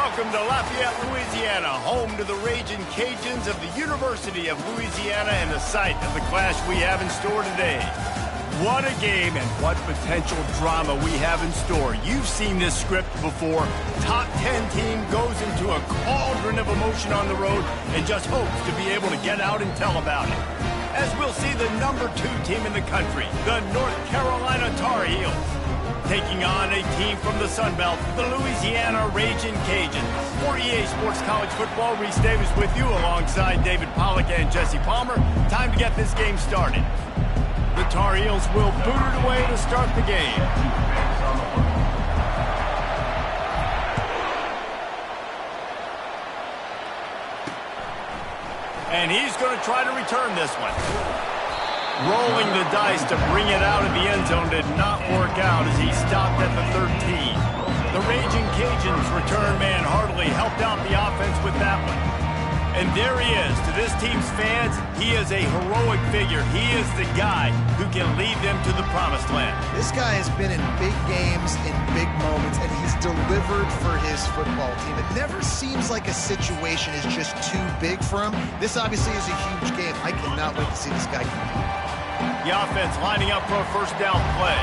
Welcome to Lafayette, Louisiana, home to the Raging Cajuns of the University of Louisiana and the site of the clash we have in store today. What a game and what potential drama we have in store. You've seen this script before. Top 10 team goes into a cauldron of emotion on the road and just hopes to be able to get out and tell about it. As we'll see the number 2 team in the country, the North Carolina Tar Heels, taking on a team from the Sun Belt, the Louisiana Raging Cajuns. For EA Sports College Football, Reese Davis with you alongside David Pollack and Jesse Palmer. Time to get this game started. The Tar Heels will boot it away to start the game. And he's going to try to return this one. Rolling the dice to bring it out of the end zone did not work out as he stopped at the 13. The Raging Cajuns return man Hartley helped out the offense with that one. And there he is. To this team's fans, he is a heroic figure. He is the guy who can lead them to the promised land. This guy has been in big games, in big moments, and he's delivered for his football team. It never seems like a situation is just too big for him. This obviously is a huge game. I cannot wait to see this guy compete. The offense lining up for a first down play.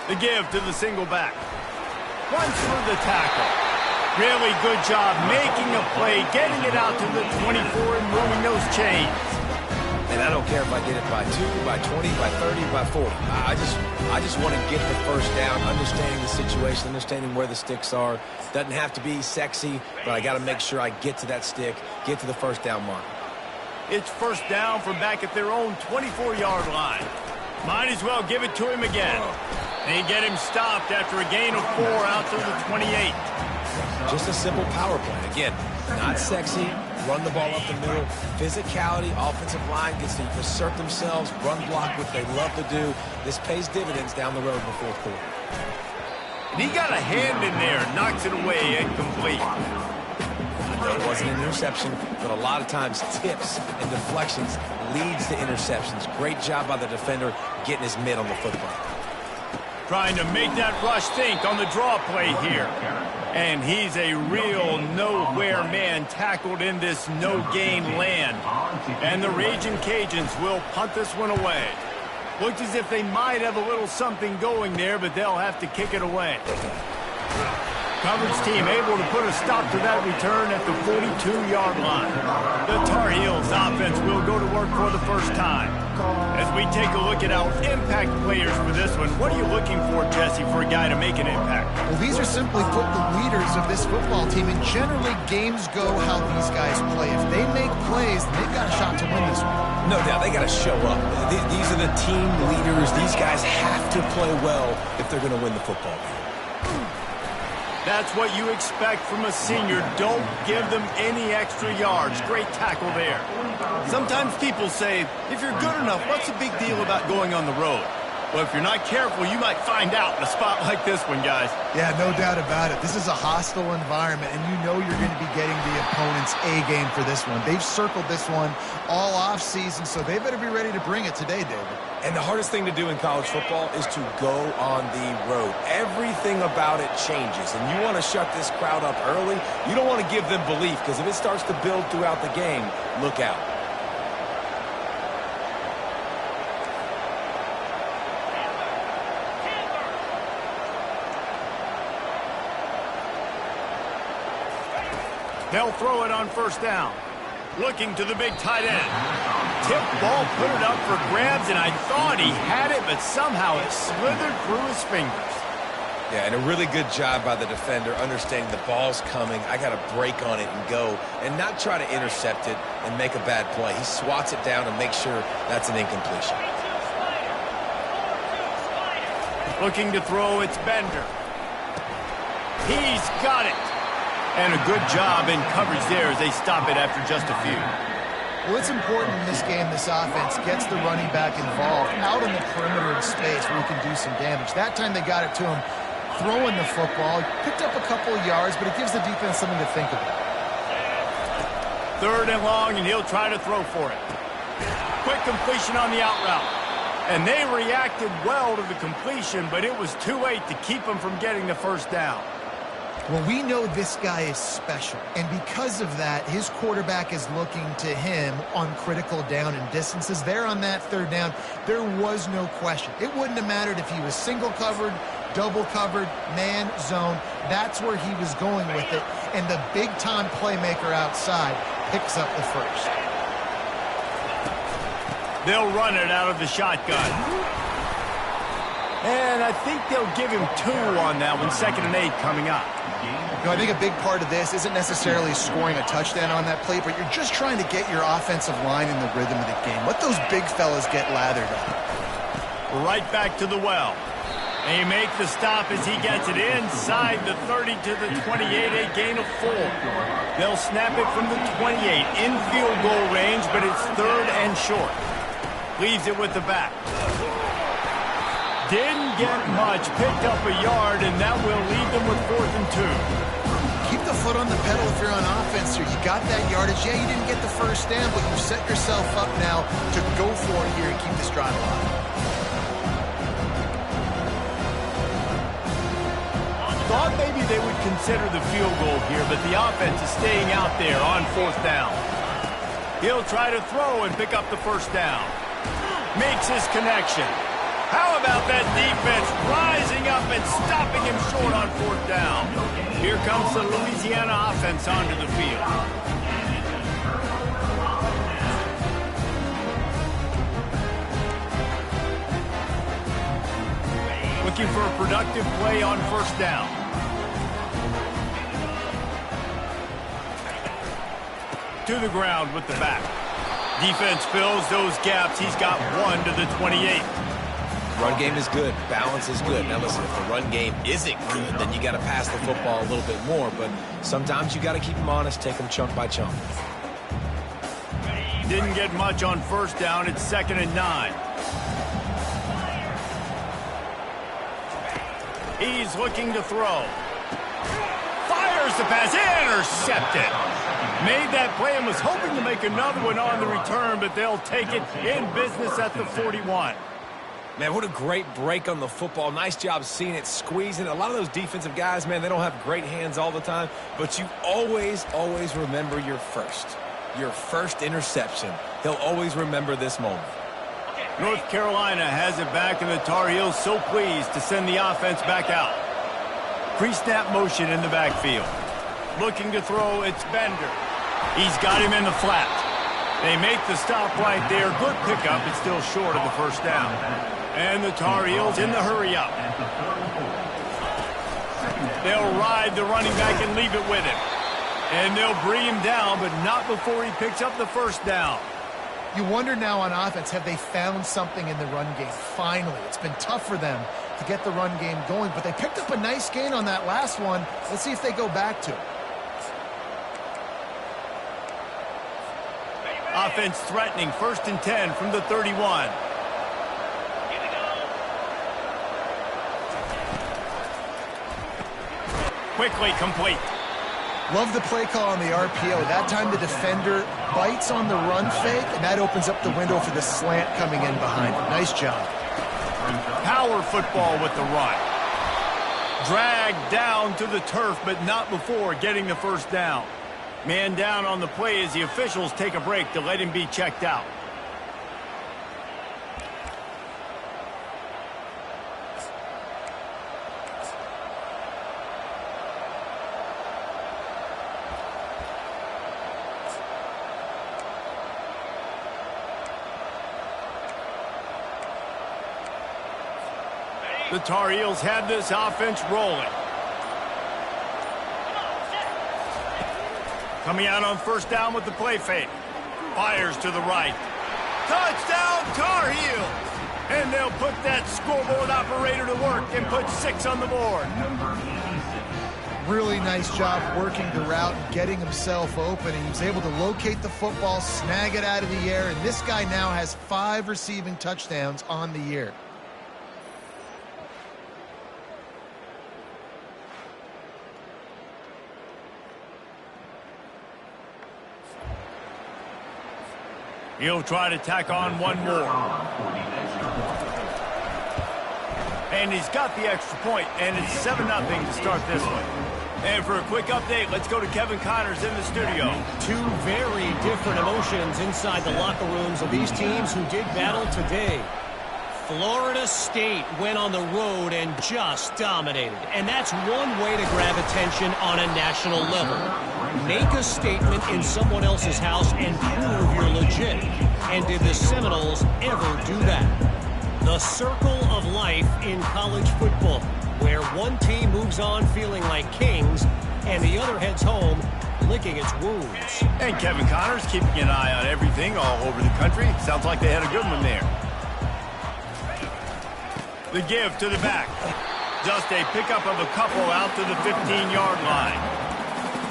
The give to the single back. Once for the tackle. Really good job making a play, getting it out to the 24 and moving those chains. And I don't care if I get it by 2, by 20, by 30, by 40. I just want to get the first down, understanding the situation, understanding where the sticks are. Doesn't have to be sexy, but I got to make sure I get to that stick, get to the first down mark. It's first down from back at their own 24-yard line. Might as well give it to him again. They get him stopped after a gain of 4 out to the 28. Just a simple power play. Again, not sexy, run the ball up the middle. Physicality, offensive line gets to assert themselves, run block, which they love to do. This pays dividends down the road in the fourth quarter. And he got a hand in there, knocks it away, incomplete. I know it wasn't an interception, but a lot of times tips and deflections leads to interceptions. Great job by the defender getting his mitt on the football. Trying to make that rush think on the draw play here. And he's a real nowhere man tackled in this no-gain land. And the Raging Cajuns will punt this one away. Looks as if they might have a little something going there, but they'll have to kick it away. Coverage team able to put a stop to that return at the 42-yard line. The Tar Heels offense will go to work for the first time. As we take a look at our impact players for this one, what are you looking for, Jesse, for a guy to make an impact? Well, these are simply put the leaders of this football team, and generally games go how these guys play. If they make plays, they've got a shot to win this one. No doubt, they got to show up. These are the team leaders. These guys have to play well if they're going to win the football game. That's what you expect from a senior. Don't give them any extra yards. Great tackle there. Sometimes people say, if you're good enough, what's the big deal about going on the road? Well, if you're not careful, you might find out in a spot like this one, guys. Yeah, no doubt about it. This is a hostile environment, and you know you're going to be getting the opponent's A game for this one. They've circled this one all offseason, so they better be ready to bring it today, David. And the hardest thing to do in college football is to go on the road. Everything about it changes, and you want to shut this crowd up early. You don't want to give them belief, because if it starts to build throughout the game, look out. They'll throw it on first down. Looking to the big tight end. Tip ball, put it up for grabs, and I thought he had it, but somehow it slithered through his fingers. Yeah, and a really good job by the defender, understanding the ball's coming. I got to break on it and go, and not try to intercept it and make a bad play. He swats it down and makes sure that's an incompletion. Looking to throw, it's Bender. He's got it. And a good job in coverage there as they stop it after just a few. Well, it's important in this game this offense gets the running back involved out in the perimeter of space where he can do some damage. That time they got it to him throwing the football. Picked up a couple of yards, but it gives the defense something to think about. 3rd and long, and he'll try to throw for it. Quick completion on the out route. And they reacted well to the completion, but it was too late to keep them from getting the first down. Well, we know this guy is special, and because of that, his quarterback is looking to him on critical down and distances. There on that third down, there was no question. It wouldn't have mattered if he was single covered, double covered, man, zone. That's where he was going with it, and the big-time playmaker outside picks up the first. They'll run it out of the shotgun. And I think they'll give him 2 on that one, 2nd and 8 coming up. You know, I think a big part of this isn't necessarily scoring a touchdown on that play, but you're just trying to get your offensive line in the rhythm of the game. Let those big fellas get lathered up. Right back to the well. They make the stop as he gets it inside the 30 to the 28, a gain of 4. They'll snap it from the 28 in field goal range, but it's 3rd and short. Leaves it with the back. Didn't get much, picked up a yard, and that will leave them with 4th and 2. Keep the foot on the pedal if you're on offense here. You got that yardage. Yeah, you didn't get the first down, but you set yourself up now to go for it here and keep this drive alive. Thought maybe they would consider the field goal here, but the offense is staying out there on 4th down. He'll try to throw and pick up the first down. Makes his connection. How about that defense rising up and stopping him short on 4th down? Here comes the Louisiana offense onto the field. Looking for a productive play on 1st down. To the ground with the back. Defense fills those gaps. He's got 1 to the 28. Run game is good. Balance is good. Now, listen, if the run game isn't good, then you got to pass the football a little bit more. But sometimes you got to keep them honest, take them chunk by chunk. Didn't get much on 1st down. It's 2nd and 9. He's looking to throw. Fires the pass. Intercepted. Made that play and was hoping to make another one on the return, but they'll take it in business at the 41. Man, what a great break on the football. Nice job seeing it, squeezing. A lot of those defensive guys, man, they don't have great hands all the time, but you always, always remember your first interception. He'll always remember this moment. North Carolina has it back, and the Tar Heels so pleased to send the offense back out. Pre-snap motion in the backfield. Looking to throw, it's Bender. He's got him in the flat. They make the stop right there. Good pickup. It's still short of the first down. And the Tar Heels in the hurry up. They'll ride the running back and leave it with him. And they'll bring him down, but not before he picks up the first down. You wonder now on offense, have they found something in the run game? Finally, it's been tough for them to get the run game going, but they picked up a nice gain on that last one. Let's see if they go back to it. Offense threatening, 1st and 10 from the 31. Quickly complete. Love the play call on the RPO. That time the defender bites on the run fake, and that opens up the window for the slant coming in behind him. Nice job. Power football with the run. Dragged down to the turf, but not before getting the first down. Man down on the play as the officials take a break to let him be checked out. The Tar Heels have this offense rolling. Coming out on 1st down with the play fake. Fires to the right. Touchdown, Tar Heels! And they'll put that scoreboard operator to work and put 6 on the board. Really nice job working the route and getting himself open. And he was able to locate the football, snag it out of the air, and this guy now has 5 receiving touchdowns on the year. He'll try to tack on one more. And he's got the extra point, and it's 7-0 to start this one. And for a quick update, let's go to Kevin Connors in the studio. Two very different emotions inside the locker rooms of these teams who did battle today. Florida State went on the road and just dominated. And that's one way to grab attention on a national level. Make a statement in someone else's house and prove you're legit. And did the Seminoles ever do that? The circle of life in college football, where one team moves on feeling like kings and the other heads home licking its wounds. And Kevin Connors keeping an eye on everything all over the country. Sounds like they had a good one there. The give to the back. Just a pickup of a couple out to the 15-yard line.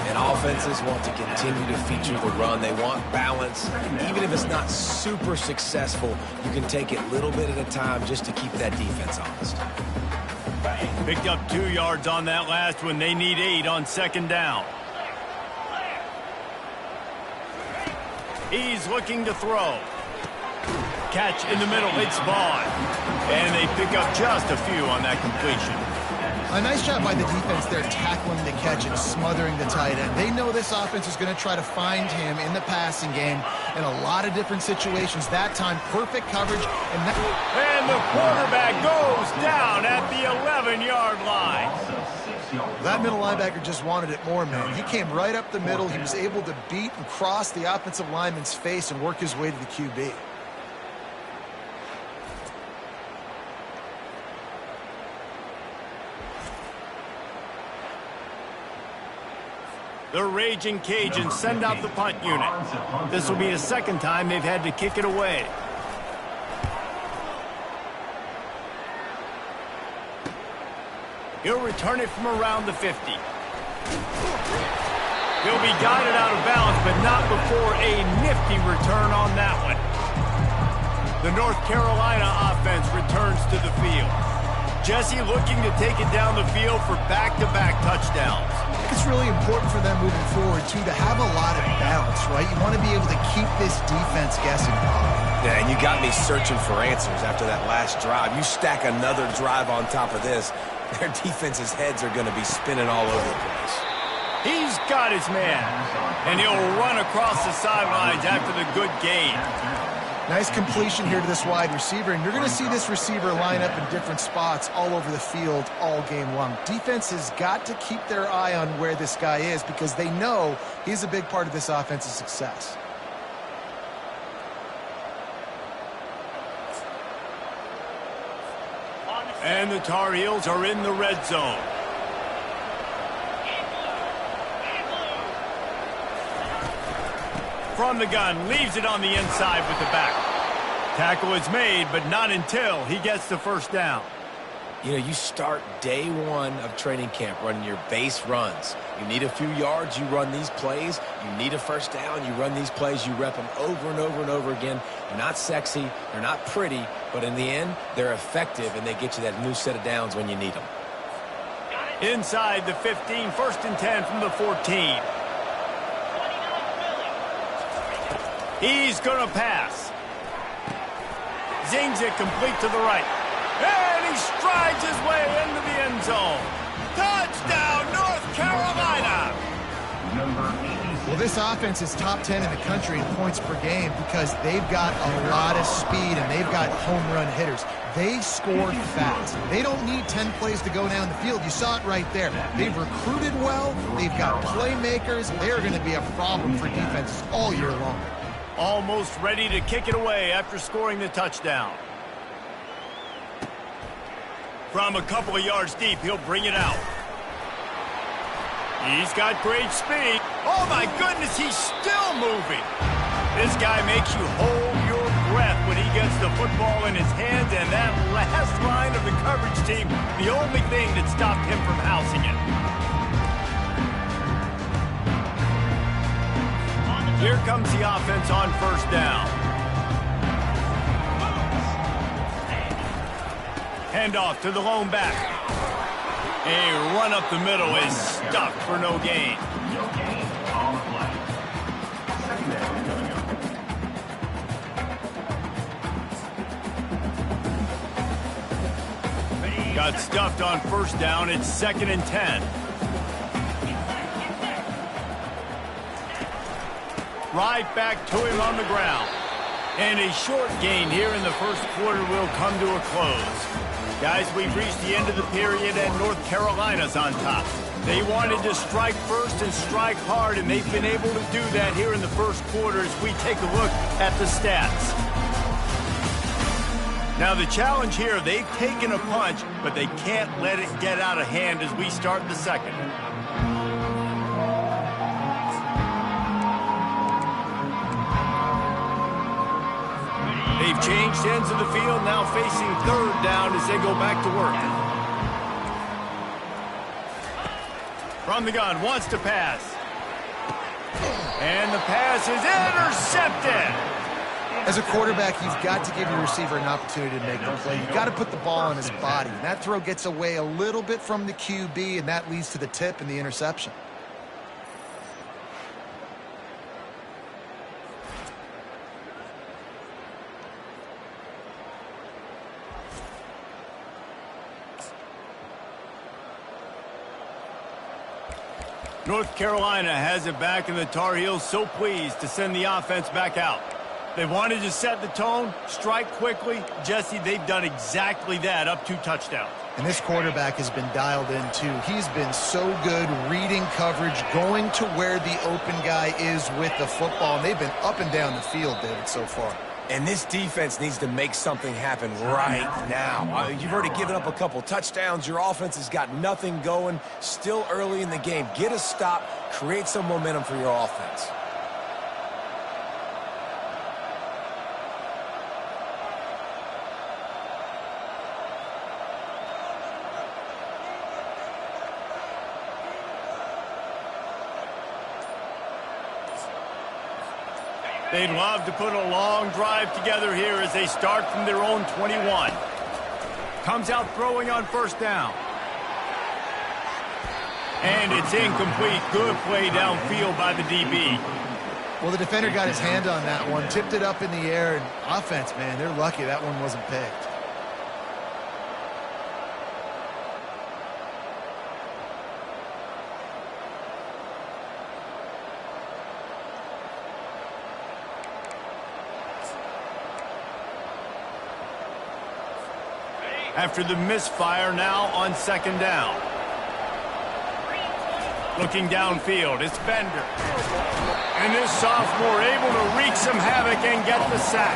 And offenses want to continue to feature the run. They want balance. Even if it's not super successful, you can take it little bit at a time just to keep that defense honest. Picked up 2 yards on that last one. They need 8 on second down. He's looking to throw. Catch in the middle. It's Vaughn. And they pick up just a few on that completion. A nice job by the defense there, tackling the catch and smothering the tight end. They know this offense is going to try to find him in the passing game in a lot of different situations. That time, perfect coverage. And the quarterback goes down at the 11-yard line. That middle linebacker just wanted it more, man. He came right up the middle. He was able to beat and cross the offensive lineman's face and work his way to the QB. The Raging Cajuns send out the punt unit. This will be the second time they've had to kick it away. He'll return it from around the 50. He'll be guided out of bounds, but not before a nifty return on that one. The North Carolina offense returns to the field. Jesse looking to take it down the field for back-to-back touchdowns. It's really important for them moving forward, too, to have a lot of balance, right? You want to be able to keep this defense guessing. Yeah, and you got me searching for answers after that last drive. You stack another drive on top of this, their defense's heads are going to be spinning all over the place. He's got his man, and he'll run across the sidelines after the good gain. Nice completion here to this wide receiver, and you're going to see this receiver line up in different spots all over the field all game long. Defense has got to keep their eye on where this guy is because they know he's a big part of this offense's success. And the Tar Heels are in the red zone. From the gun, leaves it on the inside with the back. Tackle is made, but not until he gets the first down. You know, you start day one of training camp running your base runs. You need a few yards, you run these plays. You need a first down, you run these plays. You rep them over and over and over again. They're not sexy, they're not pretty, but in the end, they're effective, and they get you that new set of downs when you need them. Inside the 15, 1st and 10 from the 14. He's going to pass. Zings it complete to the right. And he strides his way into the end zone. Touchdown, North Carolina! Well, this offense is top 10 in the country in points per game because they've got a lot of speed and they've got home run hitters. They score fast. They don't need 10 plays to go down the field. You saw it right there. They've recruited well. They've got playmakers. They're going to be a problem for defenses all year long. Almost ready to kick it away after scoring the touchdown. From a couple of yards deep, he'll bring it out. He's got great speed. Oh, my goodness, he's still moving. This guy makes you hold your breath when he gets the football in his hands, and that last line of the coverage team, the only thing that stopped him from housing it. Here comes the offense on first down. Handoff to the lone back. A run up the middle is stuffed for no gain. Got stuffed on first down. It's 2nd and 10. Right back to him on the ground. And a short gain here in the first quarter will come to a close. Guys, we've reached the end of the period, and North Carolina's on top. They wanted to strike first and strike hard, and they've been able to do that here in the first quarter as we take a look at the stats. Now, the challenge here, they've taken a punch, but they can't let it get out of hand as we start the second. They've changed ends of the field, now facing 3rd down as they go back to work. From the gun, wants to pass. And the pass is intercepted. As a quarterback, you've got to give your receiver an opportunity to make the play. You've got to put the ball on his body. And that throw gets away a little bit from the QB, and that leads to the tip and the interception. North Carolina has it back, and the Tar Heels so pleased to send the offense back out. They wanted to set the tone, strike quickly. Jesse, they've done exactly that, up 2 touchdowns. And this quarterback has been dialed in, too. He's been so good reading coverage, going to where the open guy is with the football. And they've been up and down the field, David, so far. And this defense needs to make something happen right now. You've already given up a couple touchdowns. Your offense has got nothing going. Still early in the game. Get a stop. Create some momentum for your offense. They'd love to put a long drive together here as they start from their own 21. Comes out throwing on first down. And it's incomplete. Good play downfield by the DB. Well, the defender got his hand on that one, tipped it up in the air, and offense, man, they're lucky that one wasn't picked. After the misfire, now on 2nd down. Looking downfield, it's Bender. And this sophomore able to wreak some havoc and get the sack.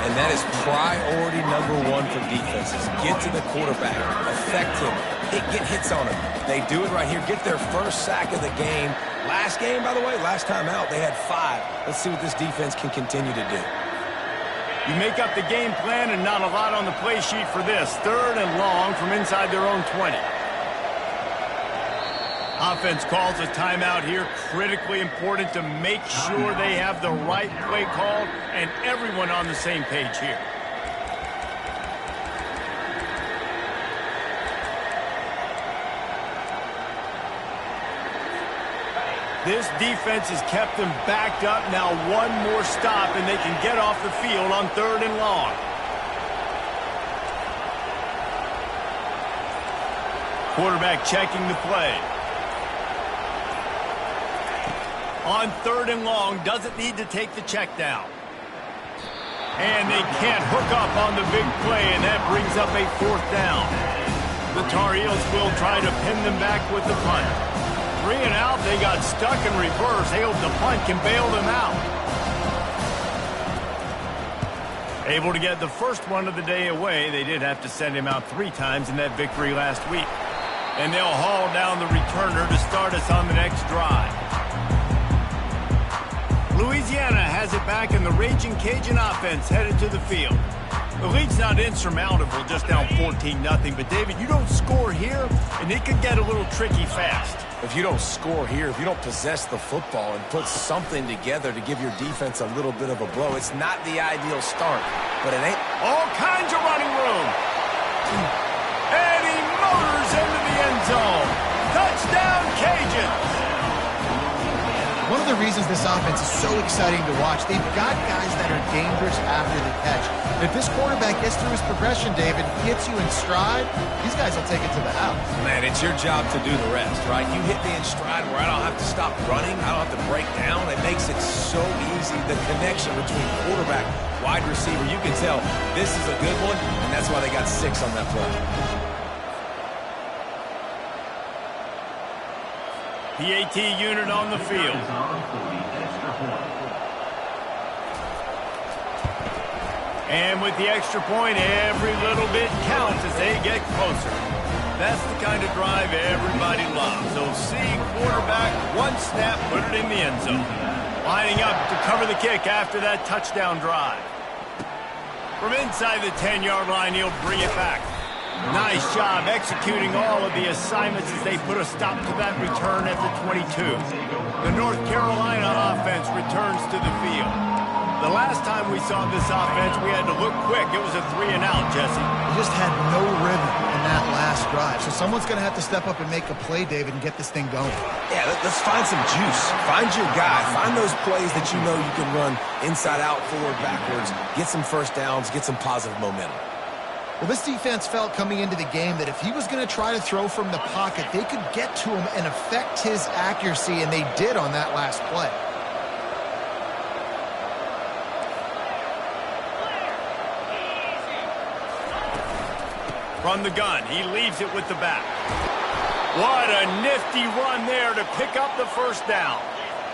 And that is priority #1 for defenses. Get to the quarterback, affect him, get hits on him. They do it right here, get their first sack of the game. Last game, by the way, last time out, they had 5. Let's see what this defense can continue to do. You make up the game plan and not a lot on the play sheet for this. 3rd and long from inside their own 20. Offense calls a timeout here. Critically important to make sure they have the right play called and everyone on the same page here. This defense has kept them backed up. Now one more stop, and they can get off the field on 3rd and long. Quarterback checking the play. On 3rd and long, doesn't need to take the check down. And they can't hook up on the big play, and that brings up a 4th down. The Tar Heels will try to pin them back with the punt. 3 and out, they got stuck in reverse. They hope the punt can bail them out. Able to get the first one of the day away. They did have to send him out 3 times in that victory last week. And they'll haul down the returner to start us on the next drive. Louisiana has it back, and the Raging Cajun offense headed to the field. The lead's not insurmountable, just down 14-0. But, David, you don't score here, and it could get a little tricky fast. If you don't score here, if you don't possess the football and put something together to give your defense a little bit of a blow, it's not the ideal start, but it ain't. All kinds of running room. And he motors into the end zone. Touchdown, Cajuns. One of the reasons this offense is so exciting to watch, they've got guys that are dangerous after the catch. If this quarterback gets through his progression, David, gets you in stride, these guys will take it to the house. Man, it's your job to do the rest, right? You hit me in stride where I don't have to stop running. I don't have to break down. It makes it so easy. The connection between quarterback, wide receiver, you can tell this is a good one, and that's why they got 6 on that play. PAT unit on the field. And with the extra point, every little bit counts as they get closer. That's the kind of drive everybody loves. So see quarterback, one snap, put it in the end zone. Lining up to cover the kick after that touchdown drive. From inside the 10-yard line, he'll bring it back. Nice job executing all of the assignments as they put a stop to that return at the 22. The North Carolina offense returns to the field. The last time we saw this offense, we had to look quick. It was a 3-and-out, Jesse. They just had no rhythm in that last drive. So someone's going to have to step up and make a play, David, and get this thing going. Yeah, let's find some juice. Find your guy. Find those plays that you know you can run inside out, forward, backwards. Get some first downs. Get some positive momentum. Well, this defense felt coming into the game that if he was going to try to throw from the pocket, they could get to him and affect his accuracy, and they did on that last play. From the gun, he leaves it with the back. What a nifty run there to pick up the first down.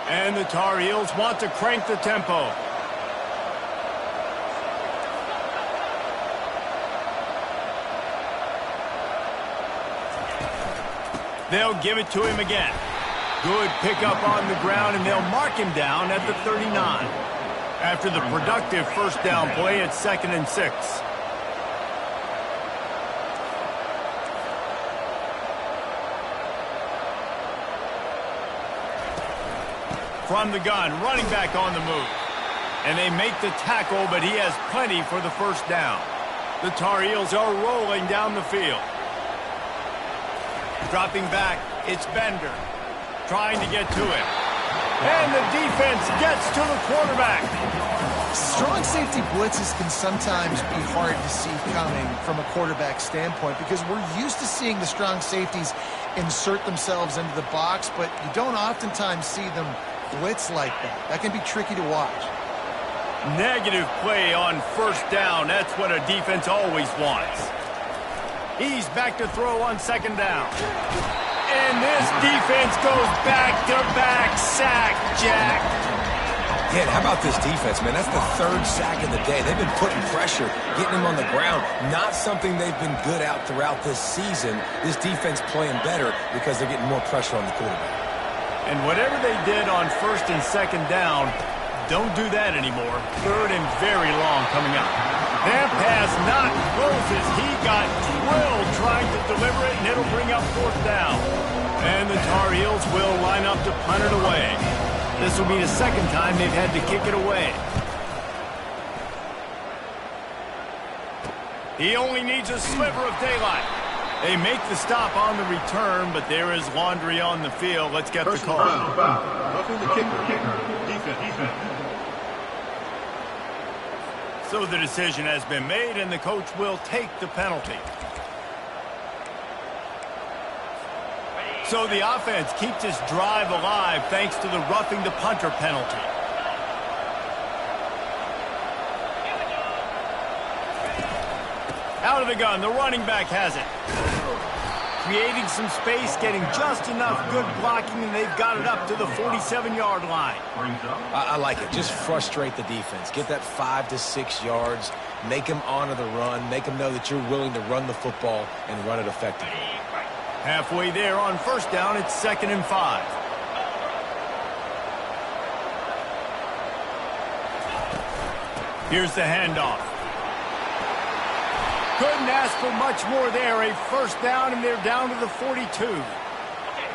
And the Tar Heels want to crank the tempo. They'll give it to him again. Good pickup on the ground, and they'll mark him down at the 39. After the productive first down play, it's 2nd and 6. From the gun, running back on the move. And they make the tackle, but he has plenty for the first down. The Tar Heels are rolling down the field. Dropping back, it's Bender. Trying to get to it. And the defense gets to the quarterback. Strong safety blitzes can sometimes be hard to see coming from a quarterback standpoint because we're used to seeing the strong safeties insert themselves into the box, but you don't oftentimes see them blitz like that. That can be tricky to watch. Negative play on first down. That's what a defense always wants. He's back to throw on 2nd down. And this defense goes back-to-back sack, Jack. Yeah, how about this defense, man? That's the 3rd sack of the day. They've been putting pressure, getting him on the ground. Not something they've been good at throughout this season. This defense playing better because they're getting more pressure on the quarterback. And whatever they did on 1st and 2nd down, don't do that anymore. 3rd and very long coming up. That pass not closes. He got drilled trying to deliver it, and it'll bring up 4th down. And the Tar Heels will line up to punt it away. This will be the 2nd time they've had to kick it away. He only needs a sliver of daylight. They make the stop on the return, but there is laundry on the field. Let's get the call. Roughing the kicker. Defense. So the decision has been made, and the coach will take the penalty. So the offense keeps this drive alive thanks to the roughing the punter penalty. Out of the gun, the running back has it. Creating some space, getting just enough good blocking, and they've got it up to the 47-yard line. I like it. Just frustrate the defense. Get that 5 to 6 yards. Make them honor the run. Make them know that you're willing to run the football and run it effectively. Halfway there on first down, it's 2nd and 5. Here's the handoff. Couldn't ask for much more there. A first down, and they're down to the 42.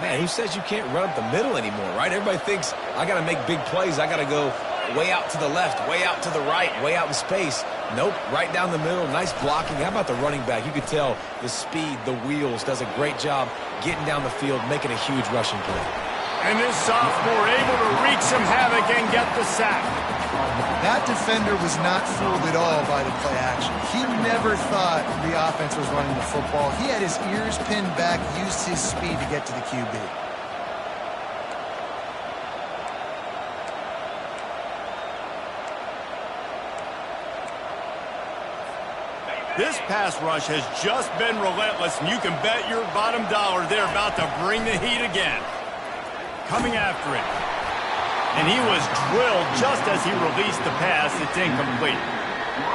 Man, who says you can't run up the middle anymore, right? Everybody thinks, I got to make big plays. I got to go way out to the left, way out to the right, way out in space. Nope, right down the middle. Nice blocking. How about the running back? You could tell the speed, the wheels, does a great job getting down the field, making a huge rushing play. And this sophomore able to wreak some havoc and get the sack. That defender was not fooled at all by the play action. He never thought the offense was running the football. He had his ears pinned back, used his speed to get to the QB. This pass rush has just been relentless, and you can bet your bottom dollar they're about to bring the heat again. Coming after it. And he was drilled just as he released the pass. It's incomplete.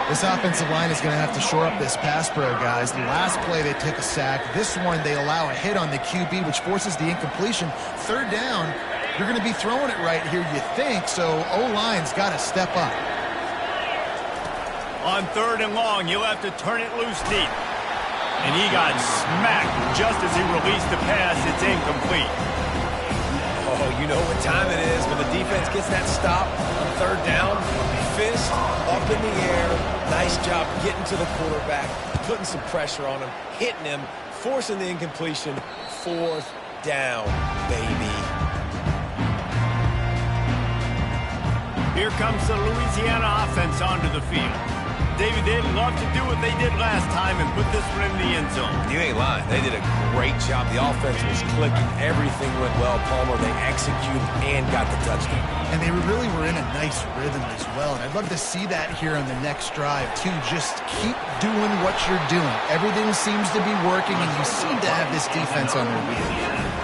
This offensive line is going to have to shore up this pass pro, guys. The last play, they took a sack. This one, they allow a hit on the QB, which forces the incompletion. Third down, you're going to be throwing it right here, you think, so O-line's got to step up. On 3rd and long, he'll have to turn it loose deep. And he got smacked just as he released the pass. It's incomplete. Oh, you know what time it is when the defense gets that stop on 3rd down. Fist up in the air. Nice job getting to the quarterback, putting some pressure on him, hitting him, forcing the incompletion. 4th down, baby. Here comes the Louisiana offense onto the field. David, they'd love to do what they did last time and put this one in the end zone. You ain't lying. They did a great job. The offense was clicking. Everything went well. Palmer, they executed and got the touchdown. And they really were in a nice rhythm as well. And I'd love to see that here on the next drive, too. Just keep doing what you're doing. Everything seems to be working, and you seem to have this defense on their wheel.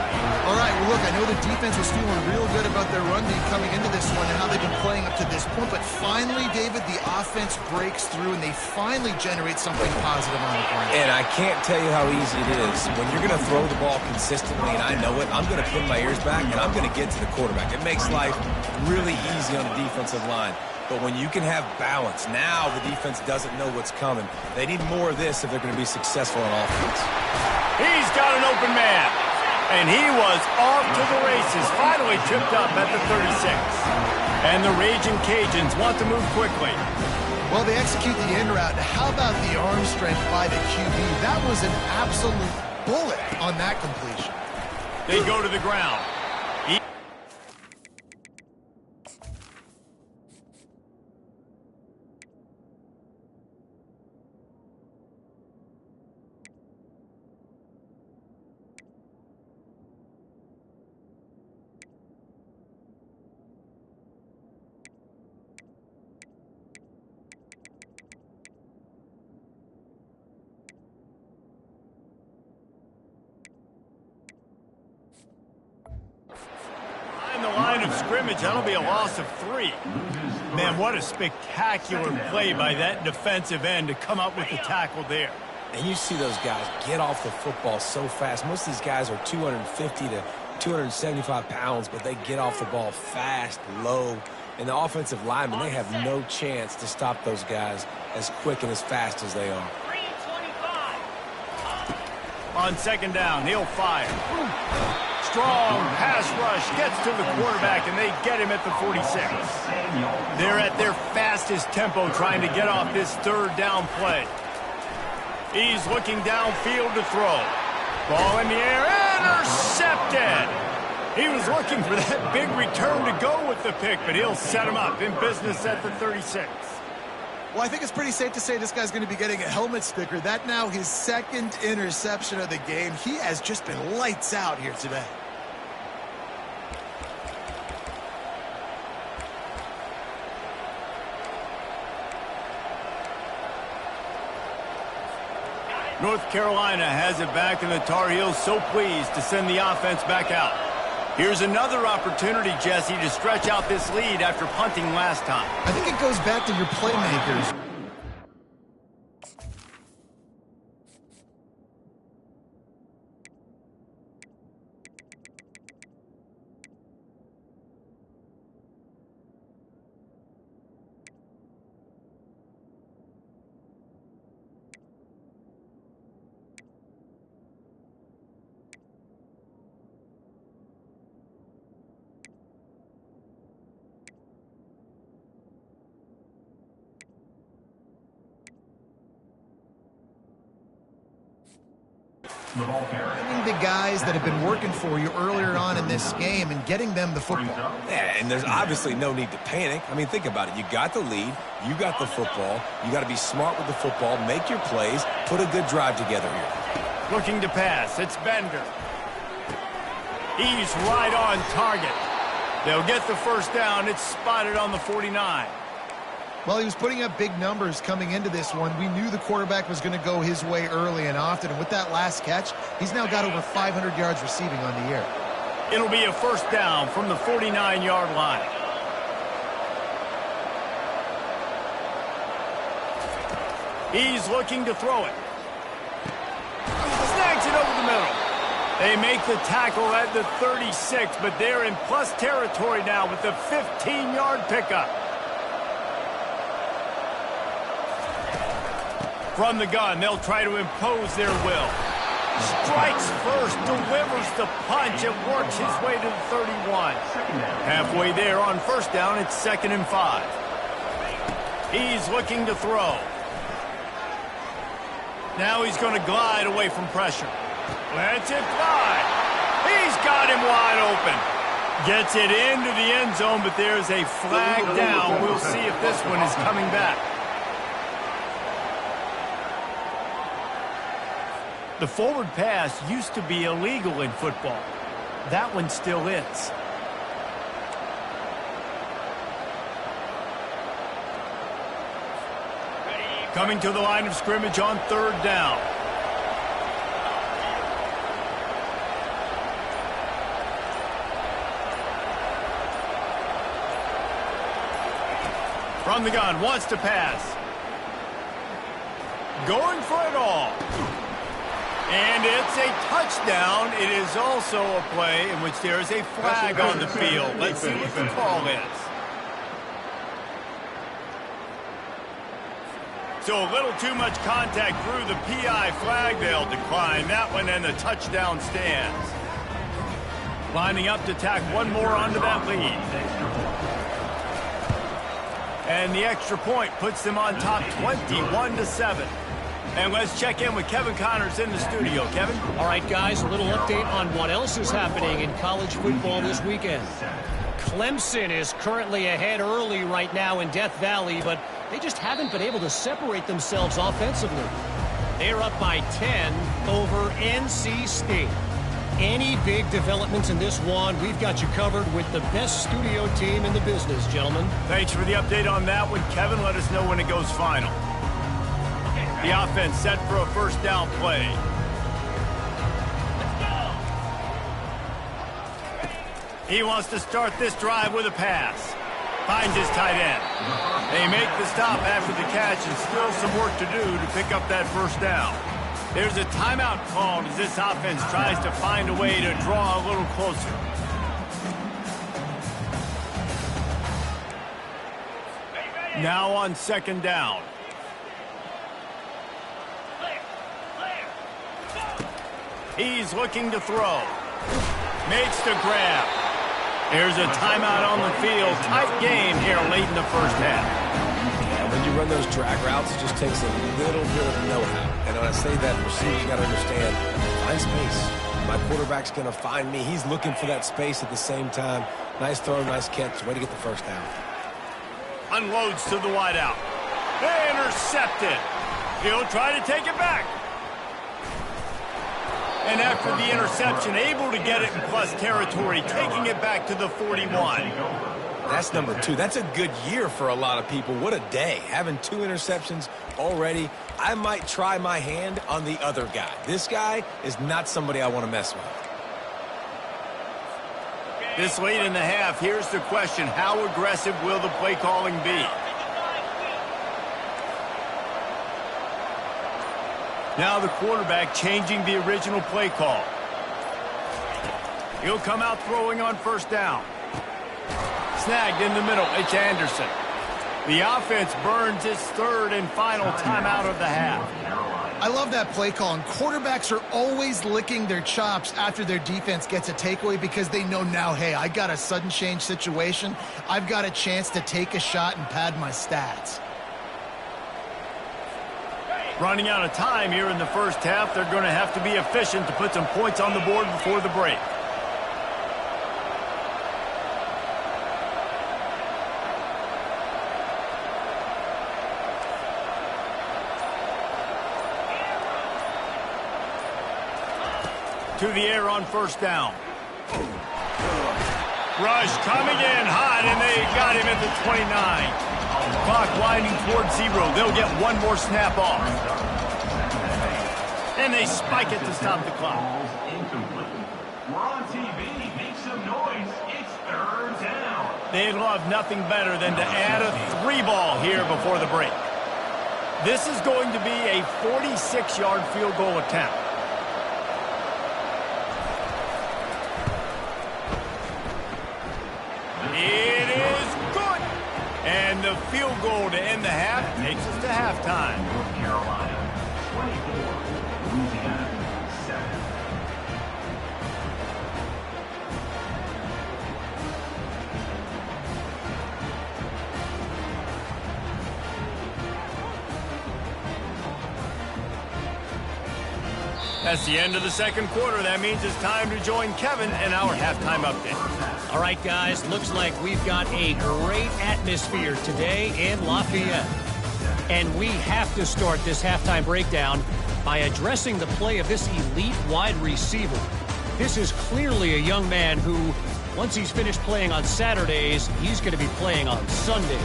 All right, well, look, I know the defense was feeling real good about their run game coming into this one and how they've been playing up to this point. But finally, David, the offense breaks through, and they finally generate something positive on the ground. And I can't tell you how easy it is. When you're going to throw the ball consistently, and I know it, I'm going to pin my ears back, and I'm going to get to the quarterback. It makes life really easy on the defensive line. But when you can have balance, now the defense doesn't know what's coming. They need more of this if they're going to be successful on offense. He's got an open man. And he was off to the races, finally tripped up at the 36. And the Raging Cajuns want to move quickly. Well, they execute the end route. How about the arm strength by the QB? That was an absolute bullet on that completion. They go to the ground. The line of scrimmage, that'll be a loss of 3. Man, what a spectacular play by that defensive end to come up with the tackle there. And you see those guys get off the football so fast. Most of these guys are 250 to 275 pounds, but they get off the ball fast, low. And the offensive linemen, they have no chance to stop those guys as quick and as fast as they are. On 2nd down, he'll fire. Strong pass rush gets to the quarterback, and they get him at the 46. They're at their fastest tempo trying to get off this 3rd down play. He's looking downfield to throw. Ball in the air, intercepted. He was looking for that big return to go with the pick, but he'll set him up in business at the 36. Well, I think it's pretty safe to say this guy's going to be getting a helmet sticker. That now his 2nd interception of the game. He has just been lights out here today. North Carolina has it back, and the Tar Heels so pleased to send the offense back out. Here's another opportunity, Jesse, to stretch out this lead after punting last time. I think it goes back to your playmakers. The guys that have been working for you earlier on in in this game and getting them the football. Yeah, and there's obviously no need to panic. I mean, think about it. You got the lead. You got the football. You got to be smart with the football. Make your plays. Put a good drive together here. Looking to pass. It's Bender. He's right on target. They'll get the first down. It's spotted on the 49. Well, he was putting up big numbers coming into this one. We knew the quarterback was going to go his way early and often. And with that last catch, he's now got over 500 yards receiving on the year. It'll be a first down from the 49-yard line. He's looking to throw it. Snags it over the middle. They make the tackle at the 36, but they're in plus territory now with the 15-yard pickup. From the gun, they'll try to impose their will. Strikes first, delivers the punch, and works his way to the 31. Halfway there on first down, it's 2nd and 5. He's looking to throw. Now he's going to glide away from pressure. Lets it fly. He's got him wide open. Gets it into the end zone, but there's a flag down. We'll see if this one is coming back. The forward pass used to be illegal in football. That one still is. Coming to the line of scrimmage on 3rd down. From the gun, wants to pass. Going for it all. And it's a touchdown. It is also a play in which there is a flag on the field. Let's see what the call is. So a little too much contact through the PI flag. They'll decline that one, and the touchdown stands. Lining up to tack one more onto that lead. And the extra point puts them on top 21-7. And let's check in with Kevin Connors in the studio. Kevin? All right, guys, a little update on what else is happening in college football this weekend. Clemson is currently ahead early right now in Death Valley, but they just haven't been able to separate themselves offensively. They're up by 10 over NC State. Any big developments in this one, we've got you covered with the best studio team in the business, gentlemen. Thanks for the update on that one, Kevin. Let us know when it goes final. The offense set for a first down play. He wants to start this drive with a pass. Finds his tight end. They make the stop after the catch, and still some work to do to pick up that first down. There's a timeout called as this offense tries to find a way to draw a little closer. Now on 2nd down. He's looking to throw. Makes the grab. There's a timeout on the field. Tight game here late in the first half. Yeah, when you run those drag routes, it just takes a little bit of know-how. And when I say that, receivers got to understand, find space. My quarterback's going to find me. He's looking for that space at the same time. Nice throw, nice catch. Way to get the first down. Unloads to the wideout. Intercepted. He'll try to take it back. And after the interception, able to get it in plus territory, taking it back to the 41. That's number 2. That's a good year for a lot of people. What a day. Having 2 interceptions already. I might try my hand on the other guy. This guy is not somebody I want to mess with. This late in the half, here's the question. How aggressive will the play calling be? Now the quarterback changing the original play call. He'll come out throwing on first down. Snagged in the middle. It's Anderson. The offense burns its 3rd and final timeout of the half. I love that play call, and quarterbacks are always licking their chops after their defense gets a takeaway because they know now, hey, I got a sudden change situation. I've got a chance to take a shot and pad my stats. Running out of time here in the first half. They're going to have to be efficient to put some points on the board before the break. to the air on first down. Rush coming in hot, and they got him at the 29. Clock winding towards 0. They'll get one more snap off. And they spike it to stop the clock. We're on TV. Make some noise. It's third down. They'd love nothing better than to add a 3-ball here before the break. This is going to be a 46-yard field goal attempt. It is good. And the field goal to end the half takes us to halftime. North Carolina, 24. Louisiana, 7. That's the end of the second quarter. That means it's time to join Kevin in our halftime update. All right, guys, looks like we've got a great atmosphere today in Lafayette. And we have to start this halftime breakdown by addressing the play of this elite wide receiver. This is clearly a young man who, once he's finished playing on Saturdays, he's going to be playing on Sundays.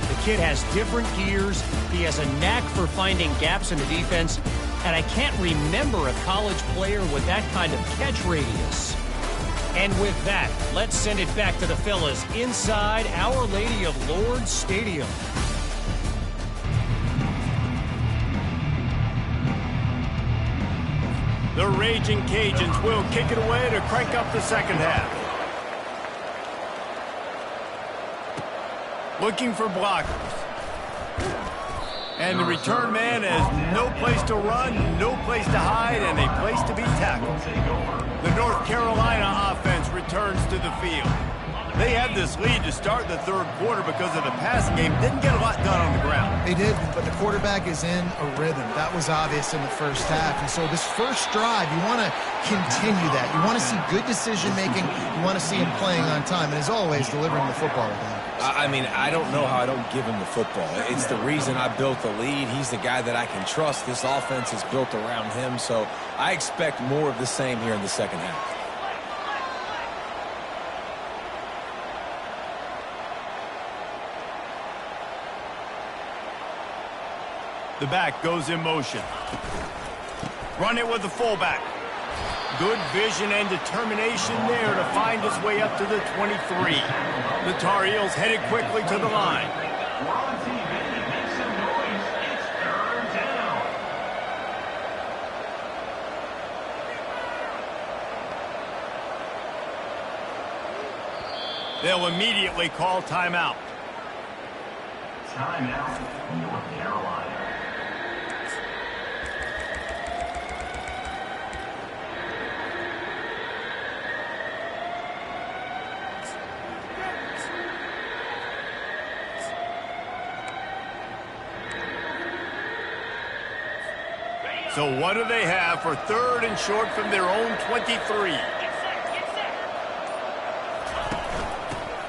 The kid has different gears. He has a knack for finding gaps in the defense. And I can't remember a college player with that kind of catch radius. And with that, let's send it back to the fellas inside Our Lady of Lourdes Stadium. The Raging Cajuns will kick it away to crank up the second half. Looking for blockers. And the return man has no place to run, no place to hide, and a place to be tackled. The North Carolina offense returns to the field. They had this lead to start the third quarter because of the passing game. Didn't get a lot done on the ground. They did, but the quarterback is in a rhythm. That was obvious in the first half. And so this first drive, you want to continue that. You want to see good decision-making. You want to see him playing on time. And as always, delivering the football again. I mean, I don't know how I don't give him the football. It's the reason I built the lead. He's the guy that I can trust. This offense is built around him, so I expect more of the same here in the second half. The back goes in motion. Run it with the fullback. Good vision and determination there to find his way up to the 23. The Tar Heels headed quickly to the line. We're on TV. Make some noise. It's third down. They'll immediately call timeout. Timeout, North Carolina. So what do they have for third and short from their own 23?